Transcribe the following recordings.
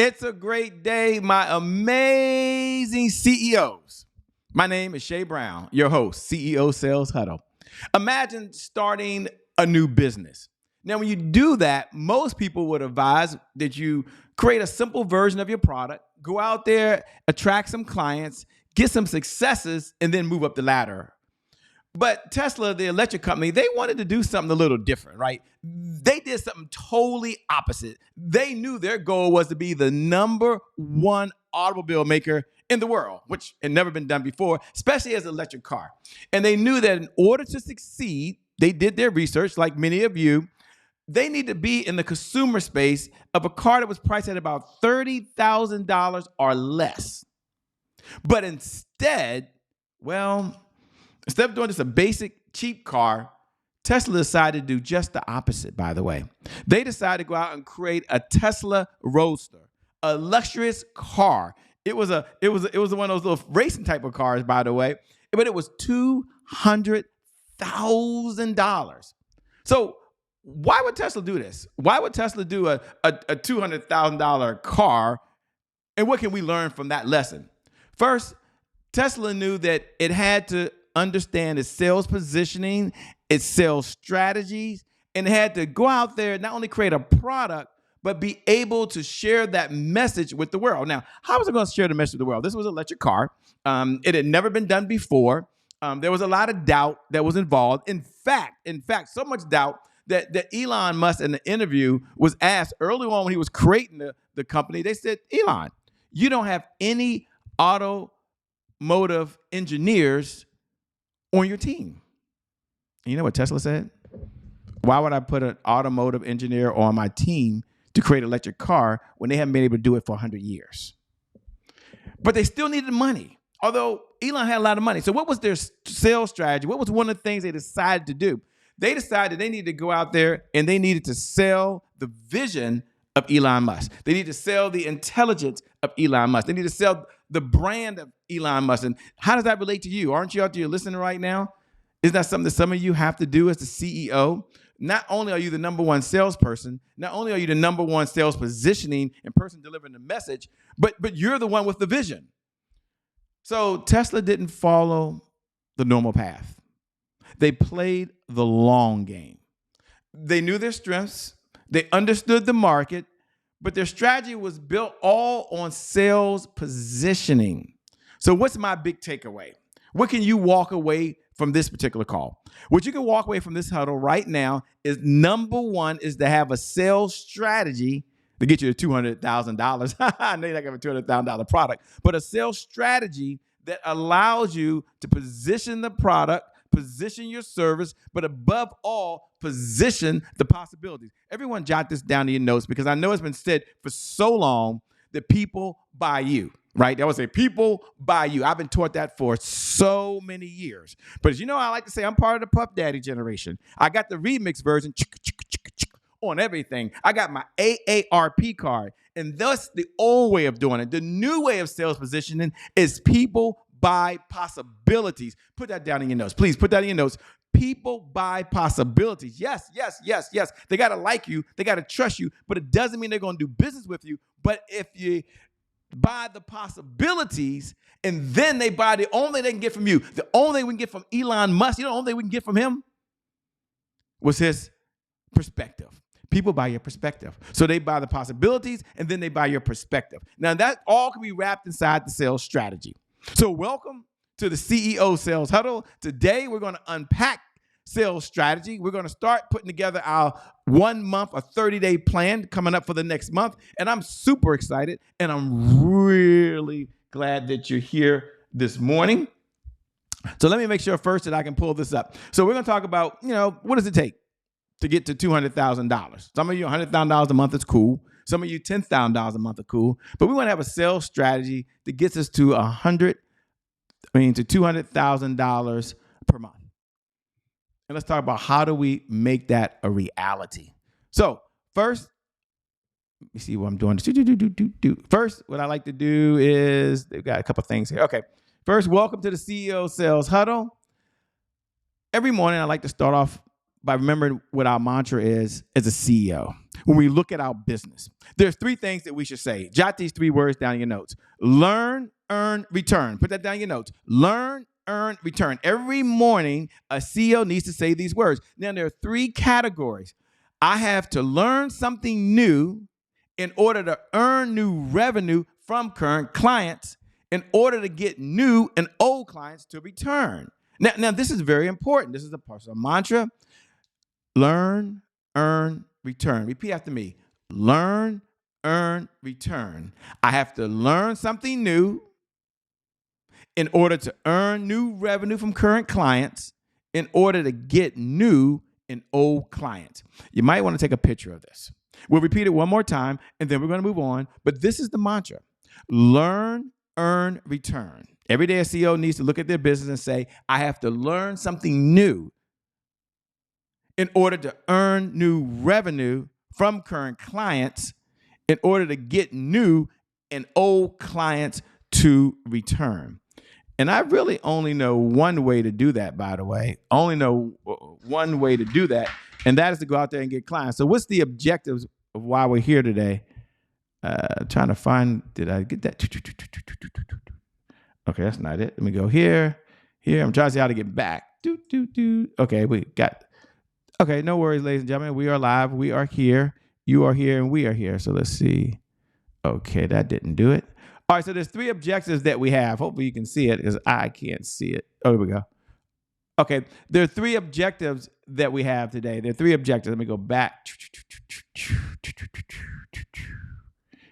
It's a great day, my amazing CEOs. My name is Shay Brown, your host, CEO Sales Huddle. Imagine starting a new business. Now, when you do that, most people would advise that you create a simple version of your product, go out there, attract some clients, get some successes, and then move up the ladder. But Tesla, the electric company, they wanted to do something a little different, right? They did something totally opposite. They knew their goal was to be the number one automobile maker in the world, which had never been done before, especially as an electric car. And they knew that in order to succeed, they did their research, like many of you, they need to be in the consumer space of a car that was priced at about $30,000 or less. But instead of doing just a basic, cheap car, Tesla decided to do just the opposite, by the way. They decided to go out and create a Tesla Roadster, a luxurious car. It was one of those little racing type of cars, by the way, but it was $200,000. So why would Tesla do this? Why would Tesla do a $200,000 car? And what can we learn from that lesson? First, Tesla knew that it had to understand its sales positioning, its sales strategies, and it had to go out there and not only create a product, but be able to share that message with the world. Now, how was it going to share the message with the world? This was an electric car. It had never been done before. There was a lot of doubt that was involved. In fact, so much doubt that Elon Musk in the interview was asked early on when he was creating the company. They said, Elon, you don't have any automotive engineers on your team. And you know what Tesla said? Why would I put an automotive engineer on my team to create an electric car when they haven't been able to do it for 100 years? But they still needed money, although Elon had a lot of money. So what was their sales strategy? What was one of the things they decided to do? They decided they needed to go out there and they needed to sell the vision of Elon Musk. They needed to sell the intelligence of Elon Musk. They need to sell the brand of Elon Musk. And how does that relate to you? Aren't you out there listening right now? Isn't that something that some of you have to do as the CEO? Not only are you the number one salesperson, not only are you the number one sales positioning and person delivering the message, but you're the one with the vision. So Tesla didn't follow the normal path. They played the long game. They knew their strengths. They understood the market, but their strategy was built all on sales positioning. So what's my big takeaway? What can you walk away from this particular call? What you can walk away from this huddle right now is number one is to have a sales strategy to get you to $200,000. I know you're not going to have a $200,000 product, but a sales strategy that allows you to position the product, position your service, but above all, position the possibilities. Everyone jot this down in your notes because I know it's been said for so long that people buy you, right? They always say people buy you. I've been taught that for so many years. But as you know, I like to say I'm part of the Puff Daddy generation. I got the remix version on everything. I got my AARP card. And that's the old way of doing it. The new way of sales positioning is people buy possibilities. Put that down in your notes. Please put that in your notes. People buy possibilities. Yes. They got to like you. They got to trust you. But it doesn't mean they're going to do business with you. But if you buy the possibilities and then they buy the only thing they can get from you, the only thing we can get from Elon Musk, you know the only thing we can get from him was his perspective. People buy your perspective. So they buy the possibilities and then they buy your perspective. Now that all can be wrapped inside the sales strategy. So welcome to the CEO Sales Huddle. Today we're going to unpack sales strategy. We're going to start putting together our 1 month or 30-day plan coming up for the next month. And I'm super excited and I'm really glad that you're here this morning. So let me make sure first that I can pull this up. So we're going to talk about, what does it take to get to $200,000? Some of you, $100,000 a month is cool. Some of you, $10,000 a month are cool. But we want to have a sales strategy that gets us to $200,000 per month. And let's talk about how do we make that a reality. So first, let me see what I'm doing. First, what I like to do is, they've got a couple things here. Okay. First, welcome to the CEO Sales Huddle. Every morning, I like to start off by remembering what our mantra is as a CEO. When we look at our business, there's three things that we should say. Jot these three words down in your notes. Learn, earn, return. Put that down in your notes. Learn, earn, return. Every morning, a CEO needs to say these words. Now, there are three categories. I have to learn something new in order to earn new revenue from current clients, in order to get new and old clients to return. Now, this is very important. This is a personal mantra. Learn, earn, return. Repeat after me. Learn, earn, return. I have to learn something new in order to earn new revenue from current clients, in order to get new and old clients. You might want to take a picture of this. We'll repeat it one more time, and then we're going to move on. But this is the mantra. Learn, earn, return. Every day a CEO needs to look at their business and say, I have to learn something new in order to earn new revenue from current clients, in order to get new and old clients to return. And I really only know one way to do that, by the way. Only know one way to do that, and that is to go out there and get clients. So what's the objectives of why we're here today? Trying to find, did I get that? Okay, that's not it. Let me go here. I'm trying to see how to get back. Okay, we got. Okay, no worries, ladies and gentlemen. We are live. We are here. You are here, and we are here. So let's see. Okay, that didn't do it. All right, so there's three objectives that we have. Hopefully you can see it because I can't see it. Oh, here we go. Okay, there are three objectives that we have today. There are three objectives. Let me go back.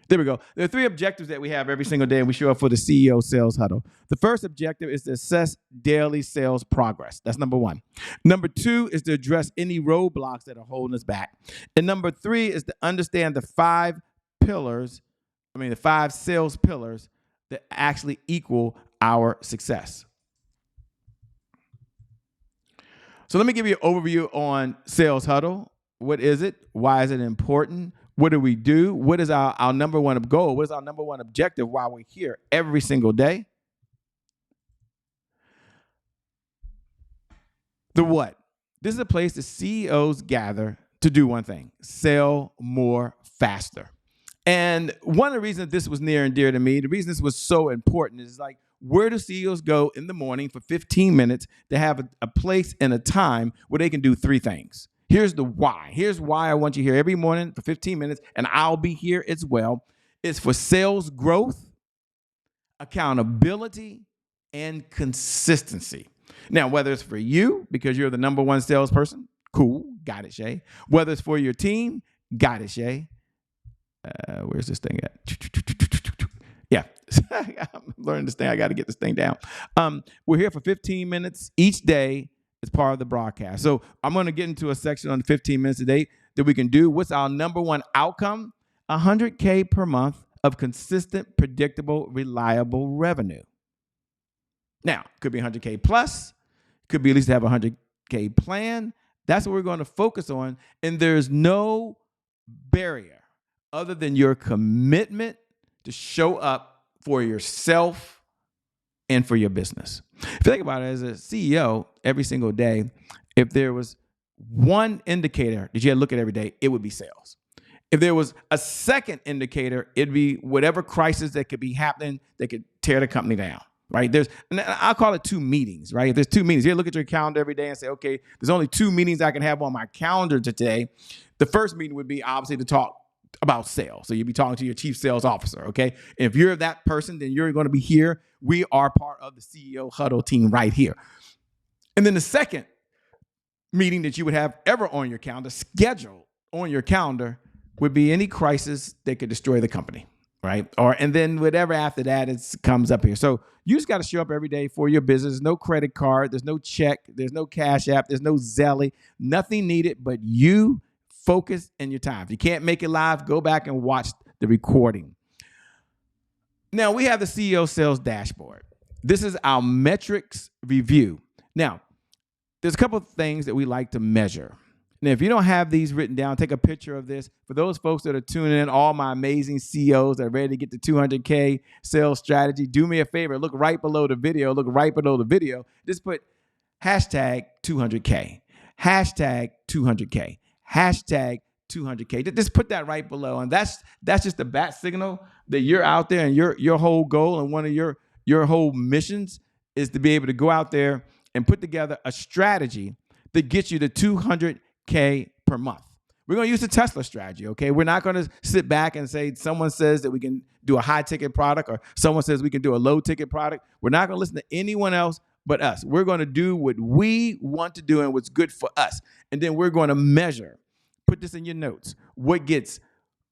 There we go. There are three objectives that we have every single day, and we show up for the CEO Sales Huddle. The first objective is to assess daily sales progress. That's number one. Number two is to address any roadblocks that are holding us back. And number three is to understand the five sales pillars that actually equal our success. So let me give you an overview on Sales Huddle. What is it? Why is it important? What do we do? What is our number one goal? What is our number one objective while we're here every single day? The what? This is a place the CEOs gather to do one thing: sell more faster. And one of the reasons this was near and dear to me, the reason this was so important is like, where do CEOs go in the morning for 15 minutes to have a place and a time where they can do three things? Here's the why. Here's why I want you here every morning for 15 minutes, and I'll be here as well. It's for sales growth, accountability, and consistency. Now, whether it's for you because you're the number one salesperson, cool, got it, Shay. Whether it's for your team, got it, Shay. Where's this thing at? Yeah, I'm learning this thing. I got to get this thing down. We're here for 15 minutes each day as part of the broadcast. So I'm going to get into a section on 15 minutes a day that we can do. What's our number one outcome? $100K per month of consistent, predictable, reliable revenue. Now, could be 100K plus, could be at least have a 100K plan. That's what we're going to focus on. And there's no barrier other than your commitment to show up for yourself and for your business. If you think about it, as a CEO, every single day, if there was one indicator that you had to look at every day, it would be sales. If there was a second indicator, it'd be whatever crisis that could be happening that could tear the company down, right? And I'll call it two meetings, right? If there's two meetings, you look at your calendar every day and say, okay, there's only two meetings I can have on my calendar today. The first meeting would be obviously to talk about sales. So you'll be talking to your chief sales officer, okay? If you're that person, then you're going to be here. We are part of the CEO Huddle team right here. And then the second meeting that you would have ever on your calendar, scheduled on your calendar, would be any crisis that could destroy the company, right? And then whatever after that comes up here. So you just got to show up every day for your business. There's no credit card. There's no check. There's no Cash App. There's no Zelle. Nothing needed but you, focus, and your time. If you can't make it live, go back and watch the recording. Now, we have the CEO Sales Dashboard. This is our metrics review. Now, there's a couple of things that we like to measure. Now, if you don't have these written down, take a picture of this. For those folks that are tuning in, all my amazing CEOs that are ready to get to 200K sales strategy, do me a favor. Look right below the video. Just put hashtag 200K. hashtag 200K, hashtag 200K. Just put that right below. And that's just the bat signal that you're out there, and your whole goal and one of your whole missions is to be able to go out there and put together a strategy that gets you to 200K per month. We're going to use the Tesla strategy, okay? We're not going to sit back and say someone says that we can do a high-ticket product or someone says we can do a low-ticket product. We're not going to listen to anyone else but us. We're going to do what we want to do and what's good for us. And then we're going to measure. Put this in your notes. What gets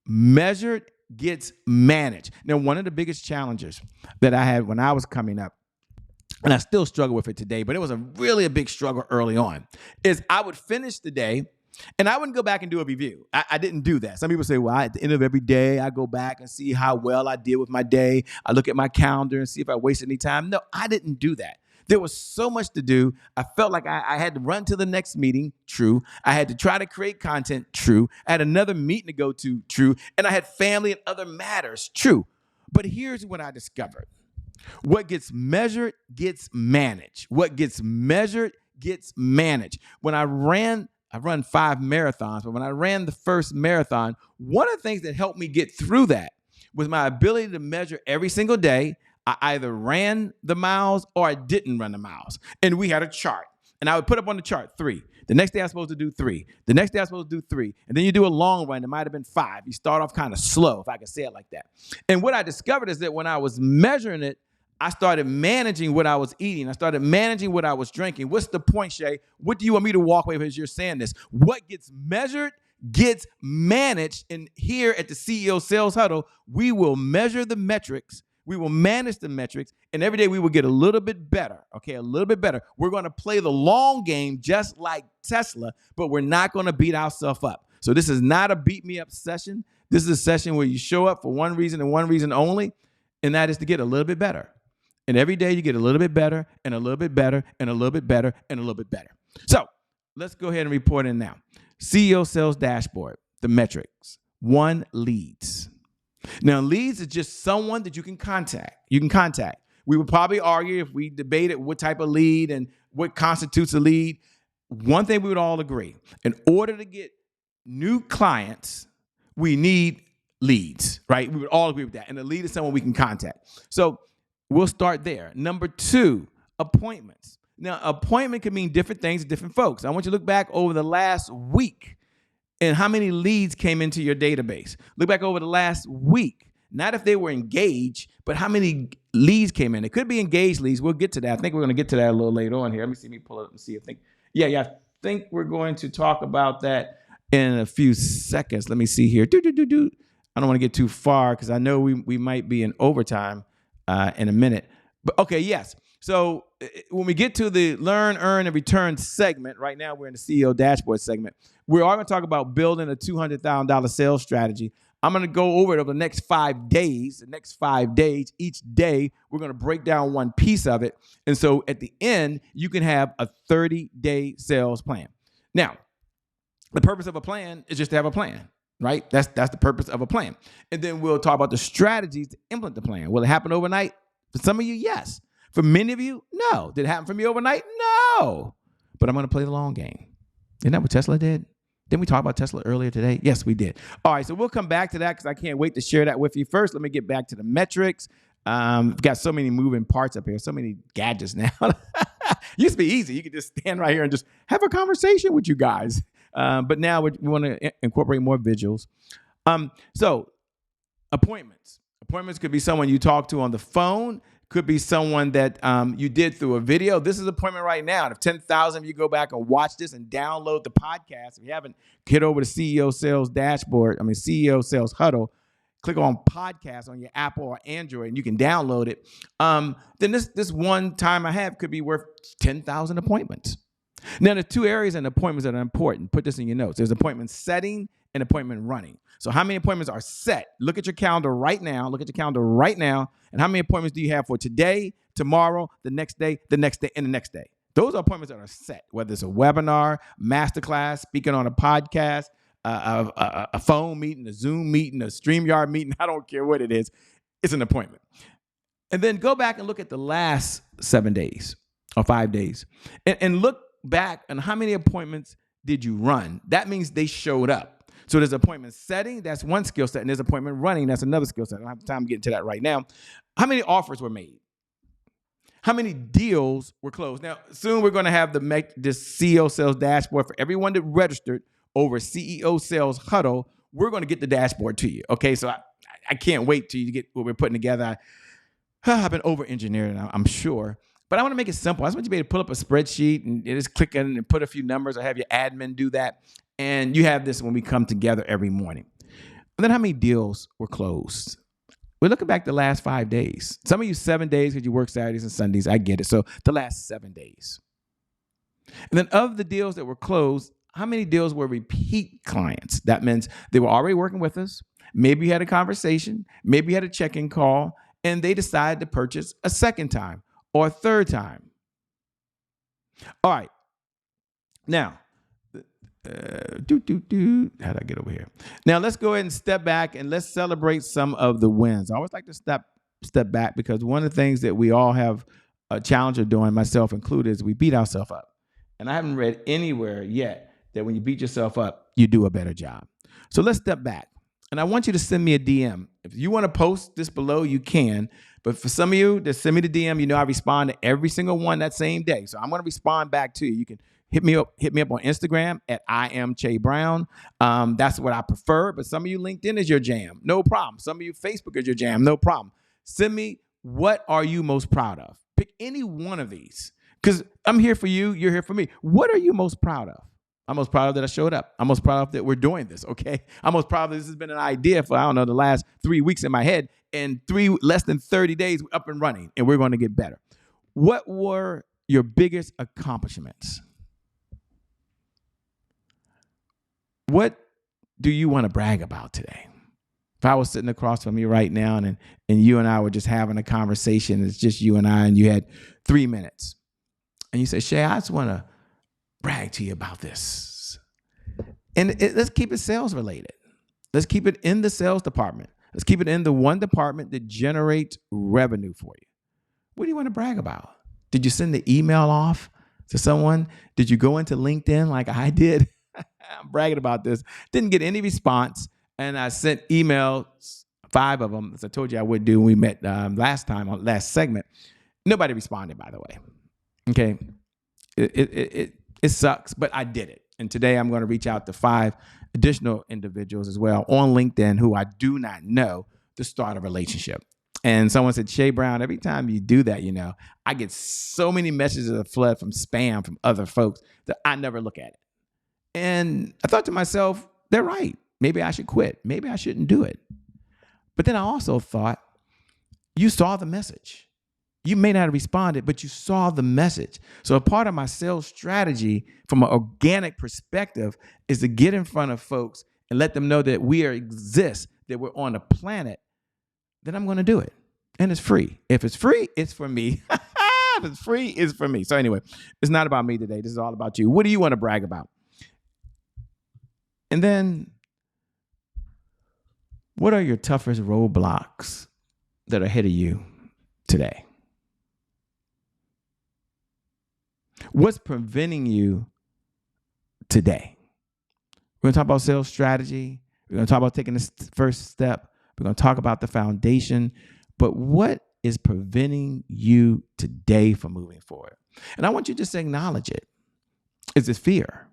measured gets managed. Now, one of the biggest challenges that I had when I was coming up, and I still struggle with it today, but it was really a big struggle early on, is I would finish the day and I wouldn't go back and do a review. I didn't do that. Some people say, well, at the end of every day, I go back and see how well I did with my day. I look at my calendar and see if I wasted any time. No, I didn't do that. There was so much to do. I felt like I had to run to the next meeting. True. I had to try to create content. True. I had another meeting to go to. True. And I had family and other matters. True. But here's what I discovered. What gets measured gets managed. What gets measured gets managed. When I've run 5 marathons, but when I ran the first marathon, one of the things that helped me get through that was my ability to measure every single day. I either ran the miles or I didn't run the miles. And we had a chart. And I would put up on the chart 3. The next day I was supposed to do 3. The next day I was supposed to do 3. And then you do a long run. It might have been 5. You start off kind of slow, if I could say it like that. And what I discovered is that when I was measuring it, I started managing what I was eating. I started managing what I was drinking. What's the point, Shay? What do you want me to walk away with as you're saying this? What gets measured gets managed. And here at the CEO Sales Huddle, we will measure the metrics. We will manage the metrics, and every day we will get a little bit better, okay, a little bit better. We're going to play the long game just like Tesla, but we're not going to beat ourselves up. So this is not a beat me up session. This is a session where you show up for one reason and one reason only, and that is to get a little bit better. And every day you get a little bit better and a little bit better and a little bit better and a little bit better. So let's go ahead and report in now. CEO Sales Dashboard, the metrics. 1, leads. Now, leads is just someone that you can contact. We would probably argue if we debated what type of lead and what constitutes a lead. One thing we would all agree, in order to get new clients, we need leads, right? We would all agree with that. And a lead is someone we can contact. So we'll start there. Number 2, appointments. Now, appointment can mean different things to different folks. I want you to look back over the last week and how many leads came into your database. Look back over the last week. Not if they were engaged, but how many leads came in. It could be engaged leads. We'll get to that. I think we're going to get to that a little later on here. Let me pull it up and see. I think we're going to talk about that in a few seconds. Let me see here. I don't want to get too far because I know we might be in overtime in a minute. But okay, yes. So when we get to the learn, earn, and return segment, right now we're in the CEO dashboard segment. We are going to talk about building a $200,000 sales strategy. I'm going to go over it over the next 5 days. Each day, we're going to break down one piece of it. And so at the end, you can have a 30-day sales plan. Now, the purpose of a plan is just to have a plan, right? That's the purpose of a plan. And then we'll talk about the strategies to implement the plan. Will it happen overnight? For some of you, yes. For many of you, no. Did it happen for me overnight? No. But I'm going to play the long game. Isn't that what Tesla did? Didn't we talk about Tesla earlier today? Yes, we did. All right, so we'll come back to that because I can't wait to share that with you. First, let me get back to the metrics. We've got so many moving parts up here, so many gadgets now. Used to be easy. You could just stand right here and just have a conversation with you guys. But now we want to incorporate more visuals. So appointments. Appointments could be someone you talk to on the phone. Could be someone that you did through a video. This is an appointment right now. And if 10,000 of you go back and watch this and download the podcast, if you haven't, get over to CEO Sales Huddle, click on podcast on your Apple or Android, and you can download it. Then this one time I have could be worth 10,000 appointments. Now, there's 2 areas in appointments that are important. Put this in your notes. There's appointment setting and appointment running. So how many appointments are set? Look at your calendar right now. And how many appointments do you have for today, tomorrow, the next day, and the next day? Those are appointments that are set, whether it's a webinar, masterclass, speaking on a podcast, a phone meeting, a Zoom meeting, a StreamYard meeting. I don't care what it is. It's an appointment. And then go back and look at the last 7 days or 5 days and look back on how many appointments did you run. That means they showed up. So there's appointment setting, that's one skill set, and there's appointment running, that's another skill set. I don't have time to get into that right now. How many offers were made? How many deals were closed? Now, soon we're going to have this CEO sales dashboard for everyone that registered over CEO Sales Huddle. We're going to get the dashboard to you. Okay, so I can't wait till you get what we're putting together. I've been over-engineering, I'm sure. But I want to make it simple. I just want you to be able to pull up a spreadsheet and just click in and put a few numbers or have your admin do that. And you have this when we come together every morning. And then how many deals were closed? We're looking back the last 5 days. Some of you 7 days because you work Saturdays and Sundays. I get it. So the last 7 days. And then of the deals that were closed, how many deals were repeat clients? That means they were already working with us. Maybe you had a conversation. Maybe you had a check-in call. And they decided to purchase a second time or a third time. All right. Now, how did I get over here? Now, let's go ahead and step back and let's celebrate some of the wins. I always like to step back because one of the things that we all have a challenge of doing, myself included, is we beat ourselves up. And I haven't read anywhere yet that when you beat yourself up, you do a better job. So let's step back. And I want you to send me a DM. If you want to post this below, you can. But for some of you that send me the DM, you know I respond to every single one that same day. So I'm going to respond back to you. You can hit me up on Instagram at I am Che Brown. That's what I prefer. But some of you, LinkedIn is your jam. No problem. Some of you, Facebook is your jam. No problem. Send me, what are you most proud of? Pick any one of these. Because I'm here for you. You're here for me. What are you most proud of? I'm most proud of that I showed up. I'm most proud of that we're doing this, okay? I'm most proud of this has been an idea for, the last 3 weeks in my head, and less than 30 days up and running, and we're going to get better. What were your biggest accomplishments? What do you want to brag about today? If I was sitting across from you right now and you and I were just having a conversation, it's just you and I, and you had 3 minutes, and you say, Shay, I just want to brag to you about this. And let's keep it sales related. Let's keep it in the sales department. Let's keep it in the one department that generates revenue for you. What do you want to brag about? Did you send the email off to someone? Did you go into LinkedIn like I did? I'm bragging about this. Didn't get any response. And I sent emails, 5 of them, as I told you I would do when we met last time on last segment. Nobody responded, by the way. Okay. It sucks, but I did it. And today I'm going to reach out to 5 additional individuals as well on LinkedIn who I do not know to start a relationship. And someone said, Shay Brown, every time you do that, I get so many messages of flood from spam from other folks that I never look at it. And I thought to myself, they're right. Maybe I should quit. Maybe I shouldn't do it. But then I also thought, you saw the message. You may not have responded, but you saw the message. So a part of my sales strategy from an organic perspective is to get in front of folks and let them know that we exist, that we're on a planet. Then I'm going to do it. And it's free. If it's free, it's for me. If it's free, it's for me. So anyway, it's not about me today. This is all about you. What do you want to brag about? And then, what are your toughest roadblocks that are ahead of you today? What's preventing you today? We're going to talk about sales strategy. We're going to talk about taking this first step. We're going to talk about the foundation. But what is preventing you today from moving forward? And I want you to just acknowledge it. Is it fear?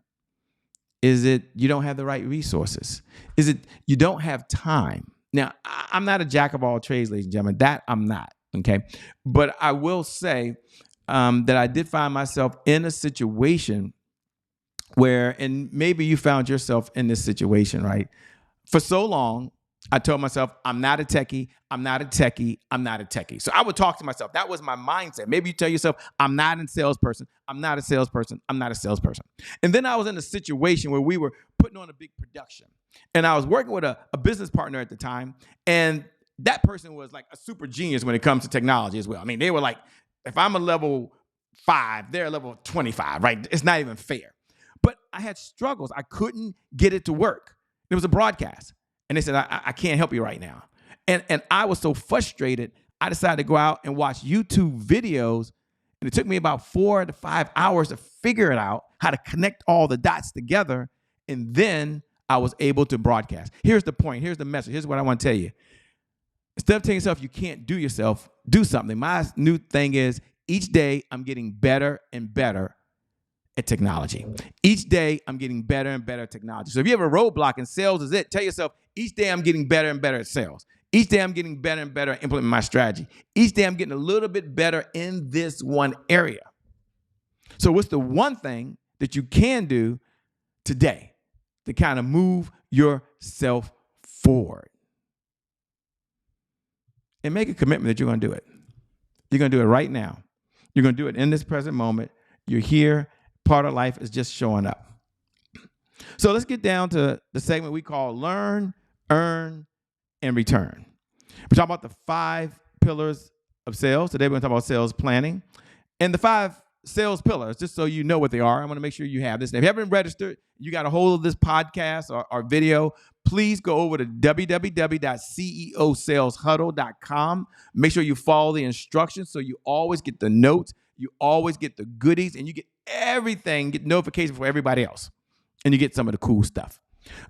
Is it you don't have the right resources? Is it you don't have time? Now, I'm not a jack of all trades, ladies and gentlemen. That I'm not, okay? But I will say that I did find myself in a situation where, and maybe you found yourself in this situation, right? For so long, I told myself, I'm not a techie, I'm not a techie, I'm not a techie. So I would talk to myself. That was my mindset. Maybe you tell yourself, I'm not a salesperson, I'm not a salesperson, I'm not a salesperson. And then I was in a situation where we were putting on a big production. And I was working with a business partner at the time. And that person was like a super genius when it comes to technology as well. I mean, they were like, if I'm a level 5, they're a level 25, right? It's not even fair. But I had struggles. I couldn't get it to work. It was a broadcast. And they said, I can't help you right now. And I was so frustrated, I decided to go out and watch YouTube videos And it took me about 4 to 5 hours to figure it out, how to connect all the dots together. And then I was able to broadcast. Here's the point. Here's the message. Here's what I want to tell you. Instead of telling yourself you can't do yourself, do something. My new thing is each day I'm getting better and better at technology. Each day I'm getting better and better at technology. So if you have a roadblock and sales is it, tell yourself each day I'm getting better and better at sales. Each day I'm getting better and better at implementing my strategy. Each day I'm getting a little bit better in this one area. So what's the one thing that you can do today to kind of move yourself forward? And make a commitment that you're going to do it. You're going to do it right now. You're going to do it in this present moment. You're here. Part of life is just showing up. So let's get down to the segment we call Learn, Earn, and Return. We're talking about the 5 pillars of sales. Today we're going to talk about sales planning. And the 5 sales pillars, just so you know what they are, I want to make sure you have this. Now, if you haven't registered, you got a hold of this podcast or video, please go over to www.ceosaleshuddle.com. Make sure you follow the instructions so you always get the notes, you always get the goodies, and you get everything, get notifications for everybody else. And you get some of the cool stuff.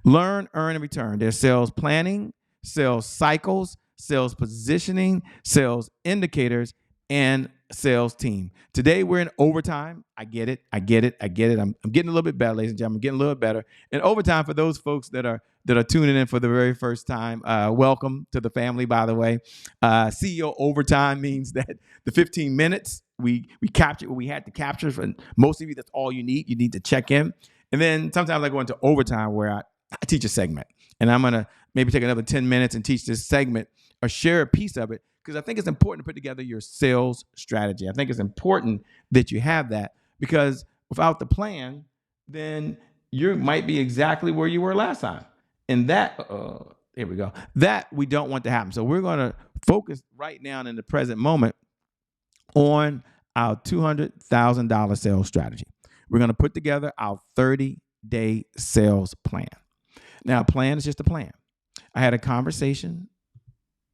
Learn, earn, and return. There's sales planning, sales cycles, sales positioning, sales indicators, and sales team. Today we're in overtime. I get it. I'm getting a little bit better, ladies and gentlemen. I'm getting a little bit better. And overtime, for those folks that are tuning in for the very first time, welcome to the family, by the way. CEO overtime means that the 15 minutes we captured what we had to capture. For most of you, that's all you need. You need to check in. And then sometimes I go into overtime where I teach a segment. And I'm going to maybe take another 10 minutes and teach this segment or share a piece of it, because I think it's important to put together your sales strategy. I think it's important that you have that, because without the plan, then you might be exactly where you were last time. And that, here we go, that we don't want to happen. So we're going to focus right now in the present moment on our $200,000 sales strategy. We're going to put together our 30-day sales plan. Now, a plan is just a plan. I had a conversation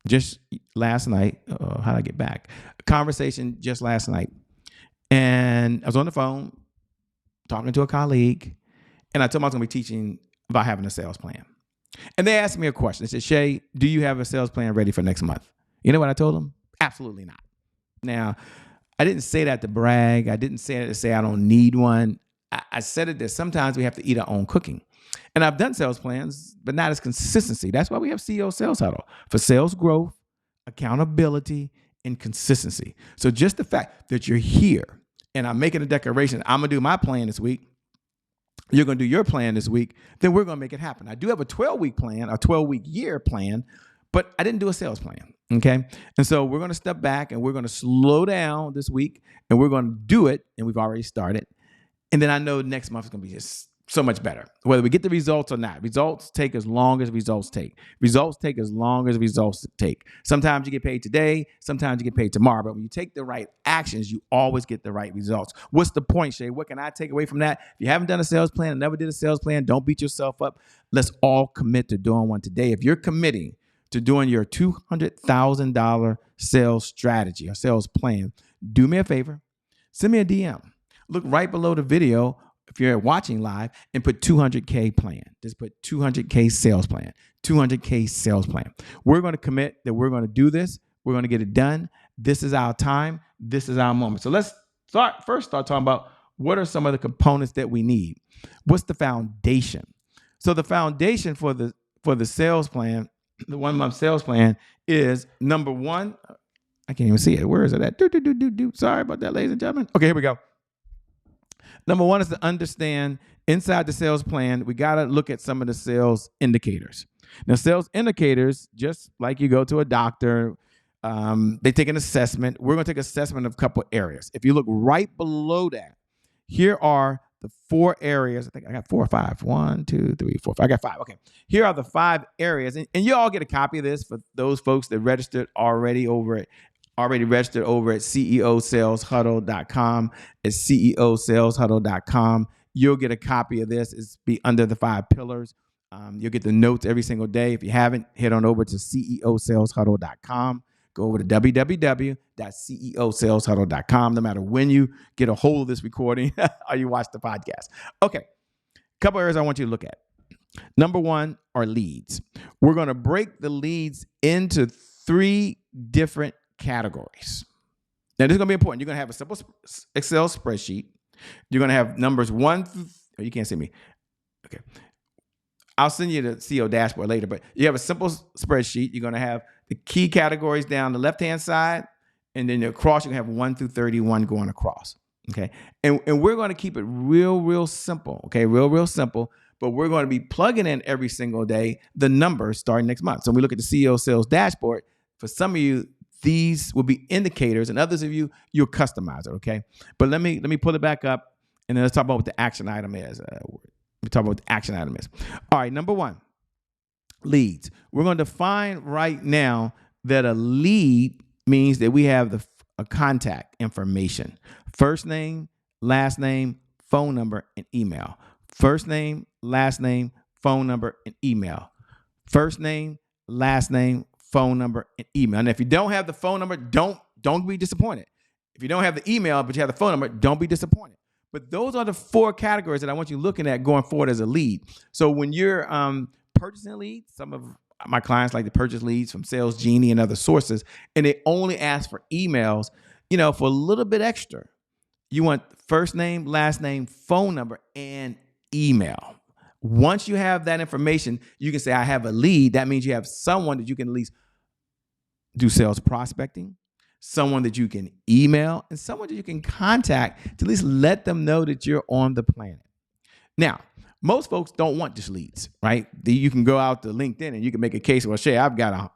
just last night. How did I get back? A conversation just last night. And I was on the phone talking to a colleague, and I told them I was going to be teaching about having a sales plan. And they asked me a question. They said, Shay, do you have a sales plan ready for next month? You know what I told them? Absolutely not. Now, I didn't say that to brag. I didn't say that to say I don't need one. I said it that sometimes we have to eat our own cooking. And I've done sales plans, but not as consistency. That's why we have CEO Sales Huddle, for sales growth, accountability, and consistency. So just the fact that you're here and I'm making a declaration, I'm going to do my plan this week, you're going to do your plan this week, then we're going to make it happen. I do have a 12-week plan, a 12-week year plan, but I didn't do a sales plan, okay? And so we're going to step back and we're going to slow down this week and we're going to do it, and we've already started. And then I know next month is going to be just so much better, whether we get the results or not. Results take as long as results take. Results take as long as results take. Sometimes you get paid today, sometimes you get paid tomorrow, but when you take the right actions, you always get the right results. What's the point, Shay? What can I take away from that? If you haven't done a sales plan and never did a sales plan, don't beat yourself up. Let's all commit to doing one today. If you're committing to doing your $200,000 sales strategy or sales plan, do me a favor, send me a DM. Look right below the video if you're watching live and put 200K plan. Just put 200K sales plan, 200K sales plan. We're going to commit that we're going to do this. We're going to get it done. This is our time. This is our moment. So let's start talking about what are some of the components that we need. What's the foundation? So the foundation for the sales plan, the 1-month sales plan, is number one. I can't even see it. Where is it at? Sorry about that, ladies and gentlemen. Okay, here we go. Number one is to understand inside the sales plan, we got to look at some of the sales indicators. Now, sales indicators, just like you go to a doctor, they take an assessment. We're going to take an assessment of a couple areas. If you look right below that, here are the 4 areas. I think I got 4 or 5. 1, 2, 3, 4, 5. I got 5. Okay. Here are the 5 areas. And you all get a copy of this for those folks that registered already registered over at ceosaleshuddle.com. It's ceosaleshuddle.com. You'll get a copy of this. It's be under the 5 pillars. You'll get the notes every single day. If you haven't, head on over to ceosaleshuddle.com. go over to www.ceosaleshuddle.com, no matter when you get a hold of this recording or you watch the podcast. Okay, couple areas I want you to look at. Number one are leads. We're going to break the leads into 3 different categories. Now, this is going to be important. You're going to have a simple Excel spreadsheet. You're going to have numbers 1 through, oh, you can't see me. Okay. I'll send you the CEO dashboard later, but you have a simple spreadsheet. You're going to have the key categories down the left-hand side, and then across, you're going to have 1 through 31 going across. Okay. And we're going to keep it real simple. Okay. Real simple. But we're going to be plugging in every single day the numbers starting next month. So when we look at the CEO sales dashboard, for some of you, these will be indicators, and others of you, you'll customize it, okay? But let me pull it back up, and then let's talk about what the action item is. We talk about what the action item is. All right, number 1, leads. We're going to define right now that a lead means that we have a contact information: first name, last name, phone number, and email. First name, last name, phone number, and email. First name, last name, phone number, and email. And if you don't have the phone number, don't be disappointed. If you don't have the email, but you have the phone number, don't be disappointed. But those are the 4 categories that I want you looking at going forward as a lead. So when you're purchasing leads, some of my clients like to purchase leads from Sales Genie and other sources, and they only ask for emails, for a little bit extra. You want first name, last name, phone number, and email. Once you have that information, you can say, I have a lead. That means you have someone that you can at least do sales prospecting, someone that you can email, and someone that you can contact to at least let them know that you're on the planet. Now, most folks don't want just leads, right? You can go out to LinkedIn and you can make a case, well, Shay, I've got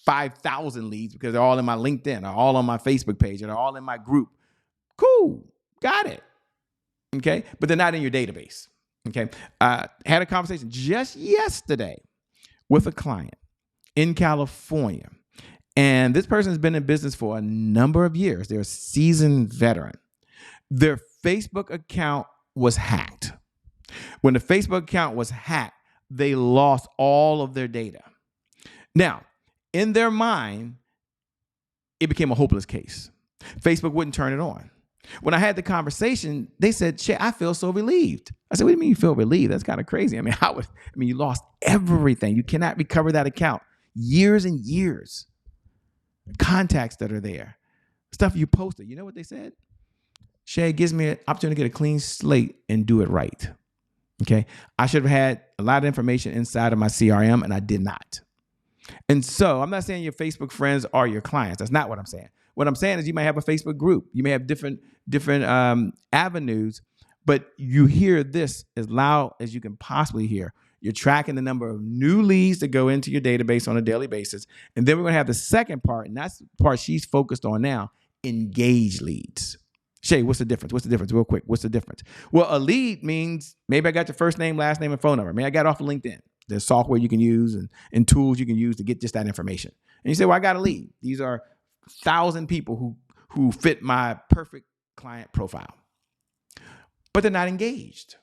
5,000 leads because they're all in my LinkedIn, or all on my Facebook page, or they're all in my group. Cool, got it. Okay, but they're not in your database. Okay, had a conversation just yesterday with a client in California, and this person has been in business for a number of years. They're a seasoned veteran. Their Facebook account was hacked. When the Facebook account was hacked, they lost all of their data. Now, in their mind, it became a hopeless case. Facebook wouldn't turn it on. When I had the conversation, they said, Shay, I feel so relieved. I said, what do you mean you feel relieved? That's kind of crazy. I mean, you lost everything. You cannot recover that account. Years and years. Contacts that are there. Stuff you posted. You know what they said? Shay, it gives me an opportunity to get a clean slate and do it right. Okay. I should have had a lot of information inside of my CRM, and I did not. And so I'm not saying your Facebook friends are your clients. That's not what I'm saying. What I'm saying is you might have a Facebook group. You may have different avenues, but you hear this as loud as you can possibly hear. You're tracking the number of new leads that go into your database on a daily basis. And then we're going to have the second part, and that's the part she's focused on now, engage leads. Shay, what's the difference? What's the difference? Real quick, what's the difference? Well, a lead means maybe I got your first name, last name, and phone number. Maybe I got it off of LinkedIn. There's software you can use and tools you can use to get just that information. And you say, well, I got a lead. These are 1,000 people who fit my perfect client profile. But they're not engaged.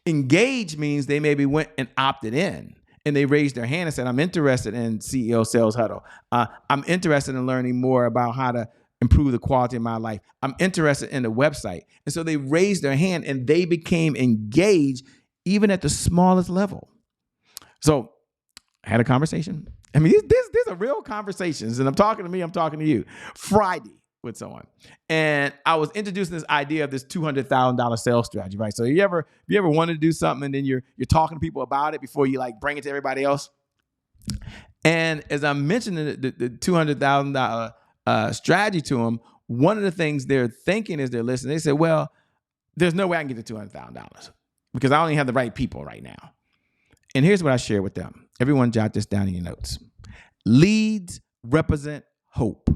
Engaged means they maybe went and opted in, and they raised their hand and said, I'm interested in CEO Sales Huddle. I'm interested in learning more about how to improve the quality of my life. I'm interested in the website. And so they raised their hand and they became engaged even at the smallest level. So I had a conversation. I mean, these are real conversations, and I'm talking to you Friday with someone. And I was introducing this idea of this $200,000 sales strategy, right? So you ever wanted to do something and then you're talking to people about it before you like bring it to everybody else? And as I'm mentioning the $200,000 strategy to them, one of the things they're thinking as they're listening, they said, well, there's no way I can get the $200,000 because I only have the right people right now. And here's what I share with them. Everyone jot this down in your notes. Leads represent hope.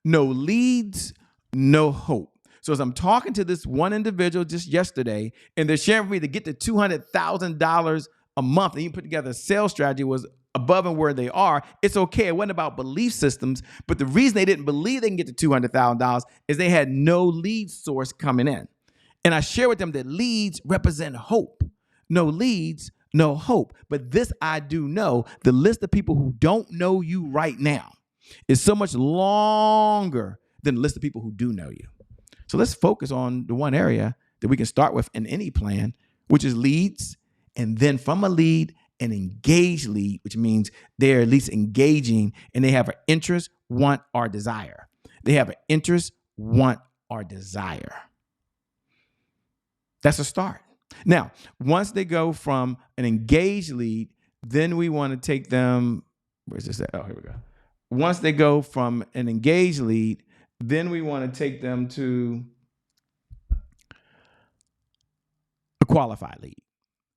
No leads, no hope. So as I'm talking to this one individual just yesterday, and they're sharing with me to get to $200,000 a month, and you put together a sales strategy was above and where they are, it's okay. It wasn't about belief systems, but the reason they didn't believe they can get to $200,000 is they had no lead source coming in. And I share with them that leads represent hope. No leads, no hope. But this I do know, the list of people who don't know you right now, It's so much longer than the list of people who do know you. So let's focus on the one area that we can start with in any plan, which is leads. And then from a lead, an engaged lead, which means they're at least engaging and they have an interest, want, or desire. They have an interest, want, or desire. That's a start. Now, once they go from an engaged lead, then we want to take them, where's this at? Oh, here we go. Once they go from an engaged lead, then we want to take them to a qualified lead.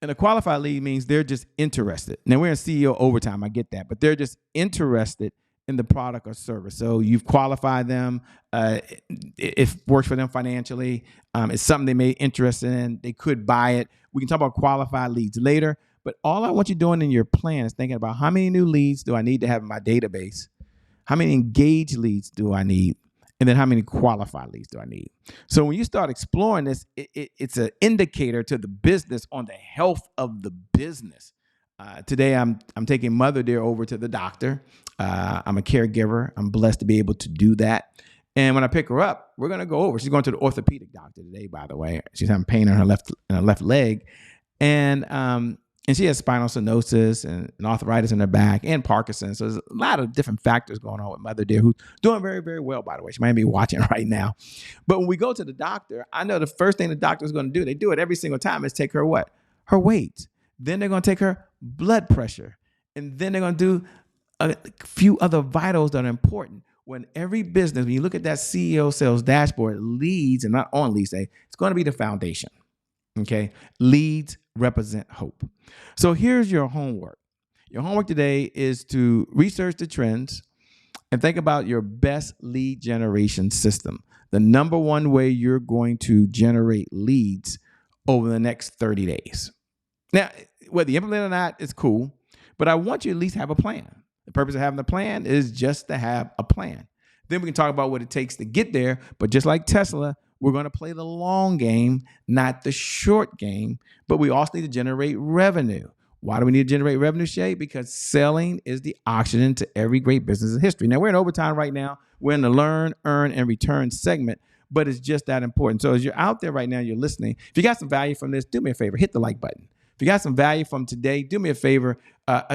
And a qualified lead means they're just interested. Now, we're in CEO overtime, I get that, but they're just interested in the product or service. So you've qualified them. It works for them financially. It's something they may be interested in. They could buy it. We can talk about qualified leads later. But all I want you doing in your plan is thinking about how many new leads do I need to have in my database? How many engaged leads do I need? And then how many qualified leads do I need? So when you start exploring this, it's an indicator to the business on the health of the business. Today, I'm taking Mother Dear over to the doctor. I'm a caregiver. I'm blessed to be able to do that. And when I pick her up, we're going to go over. She's going to the orthopedic doctor today, by the way. She's having pain in her left leg. And she has spinal stenosis and arthritis in her back and Parkinson's. So there's a lot of different factors going on with Mother Dear, who's doing very, very well, by the way. She might be watching right now. But when we go to the doctor, I know the first thing the doctor is going to do, they do it every single time, is take her what? Her weight. Then they're going to take her blood pressure. And then they're going to do a few other vitals that are important. When every business, when you look at that CEO sales dashboard, leads, and not on leads, it's going to be the foundation. Okay? Leads represent hope. So here's your homework. Your homework today is to research the trends and think about your best lead generation system. The number one way you're going to generate leads over the next 30 days. Now, whether you implement it or not, it's cool, but I want you to at least have a plan. The purpose of having a plan is just to have a plan. Then we can talk about what it takes to get there, but just like Tesla, we're going to play the long game, not the short game, but we also need to generate revenue. Why do we need to generate revenue, Shay? Because selling is the oxygen to every great business in history. Now, we're in overtime right now. We're in the learn, earn, and return segment, but it's just that important. So as you're out there right now, you're listening. If you got some value from this, do me a favor, hit the like button. If you got some value from today, do me a favor,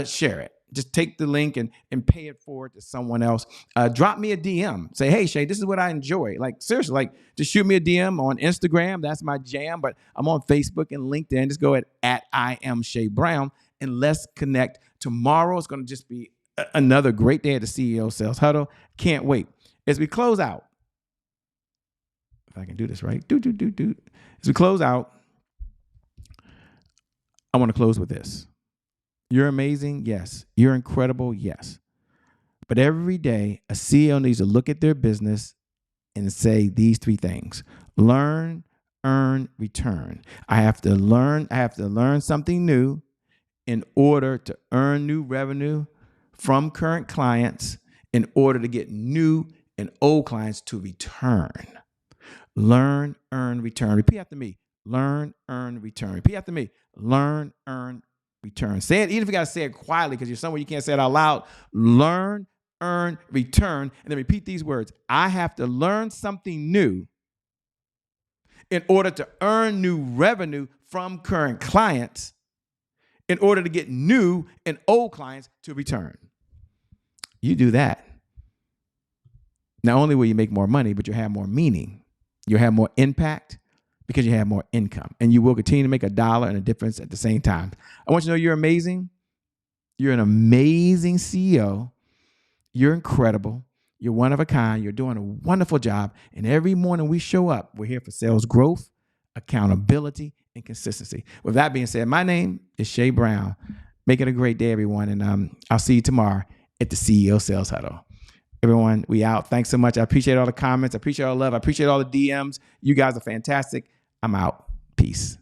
share it. Just take the link and pay it forward to someone else. Drop me a DM. Say, hey, Shay, this is what I enjoy. Like, seriously, like, just shoot me a DM on Instagram. That's my jam. But I'm on Facebook and LinkedIn. Just go at I am Shay Brown, and let's connect. Tomorrow is going to just be another great day at the CEO Sales Huddle. Can't wait. As we close out, if I can do this right, as we close out, I want to close with this. You're amazing, yes. You're incredible, yes. But every day, a CEO needs to look at their business and say these three things: learn, earn, return. I have to learn something new in order to earn new revenue from current clients, in order to get new and old clients to return. Learn, earn, return. Repeat after me. Learn, earn, return. Repeat after me. Learn, earn, return. Say it, even if you got to say it quietly because you're somewhere you can't say it out loud. Learn, earn, return. And then repeat these words. I have to learn something new in order to earn new revenue from current clients, in order to get new and old clients to return. You do that. Not only will you make more money, but you'll have more meaning. You'll have more impact, because you have more income, and you will continue to make a dollar and a difference at the same time. I want you to know you're amazing. You're an amazing CEO. You're incredible. You're one of a kind. You're doing a wonderful job. And every morning we show up, we're here for sales growth, accountability, and consistency. With that being said, my name is Shay Brown. Make it a great day, everyone. And I'll see you tomorrow at the CEO Sales Huddle. Everyone, we out. Thanks so much. I appreciate all the comments. I appreciate all the love. I appreciate all the DMs. You guys are fantastic. I'm out. Peace.